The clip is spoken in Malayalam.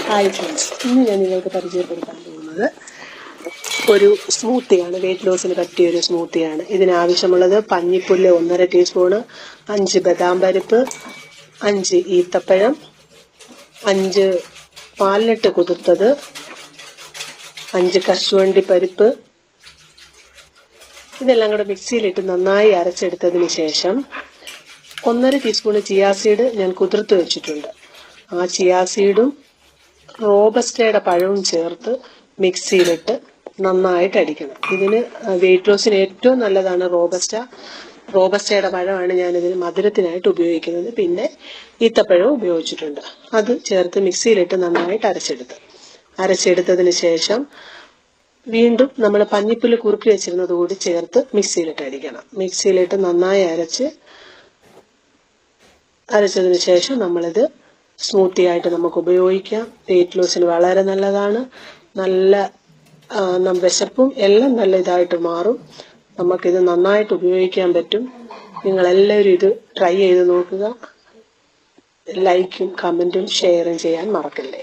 ഹായ് ഫ്രണ്ട്സ്, ഇന്ന് ഞാൻ നിങ്ങൾക്ക് പരിചയപ്പെടുത്താൻ പോകുന്നത് ഒരു സ്മൂത്തിയാണ്. വെയിറ്റ് ലോസിന് പറ്റിയ ഒരു സ്മൂത്തിയാണ്. ഇതിനാവശ്യമുള്ളത് പഞ്ഞിപ്പുല്ല് 1.5 ടീസ്പൂണ്, 5 ബദാം പരിപ്പ്, 5 ഈത്തപ്പഴം, 5 വാൽനട്ട് കുതിർത്തത്, 5 കശുവണ്ടി പരിപ്പ്. ഇതെല്ലാം കൂടെ മിക്സിയിലിട്ട് നന്നായി അരച്ചെടുത്തതിന് ശേഷം 1.5 ടീസ്പൂണ് ചിയാ സീഡ് ഞാൻ കുതിർത്ത് വെച്ചിട്ടുണ്ട്. ആ ചിയാ സീഡും റോബസ്റ്റയുടെ പഴവും ചേർത്ത് മിക്സിയിലിട്ട് നന്നായിട്ട് അടിക്കണം. ഇതിന് വെയിറ്റ് ലോസിന് ഏറ്റവും നല്ലതാണ് റോബസ്റ്റയുടെ പഴമാണ് ഞാനിതിന് മധുരത്തിനായിട്ട് ഉപയോഗിക്കുന്നത്. പിന്നെ ഈത്തപ്പഴവും ഉപയോഗിച്ചിട്ടുണ്ട്. അത് ചേർത്ത് മിക്സിയിലിട്ട് നന്നായിട്ട് അരച്ചെടുത്തതിന് ശേഷം വീണ്ടും നമ്മൾ പഞ്ഞിപ്പുല്ല് കുറുക്കി വെച്ചിരുന്നത് കൂടി ചേർത്ത് മിക്സിയിലിട്ട് അടിക്കണം. മിക്സിയിലിട്ട് നന്നായി അരച്ചതിന് ശേഷം നമ്മളിത് സ്മൂത്തി ആയിട്ട് നമുക്ക് ഉപയോഗിക്കാം. വെയിറ്റ് ലോസിന് വളരെ നല്ലതാണ്. നല്ല വിശപ്പും എല്ലാം നല്ല ഇതായിട്ട് മാറും. നമുക്കിത് നന്നായിട്ട് ഉപയോഗിക്കാൻ പറ്റും. നിങ്ങളെല്ലാവരും ഇത് ട്രൈ ചെയ്ത് നോക്കുക. ലൈക്കും കമൻറ്റും ഷെയറും ചെയ്യാൻ മറക്കല്ലേ.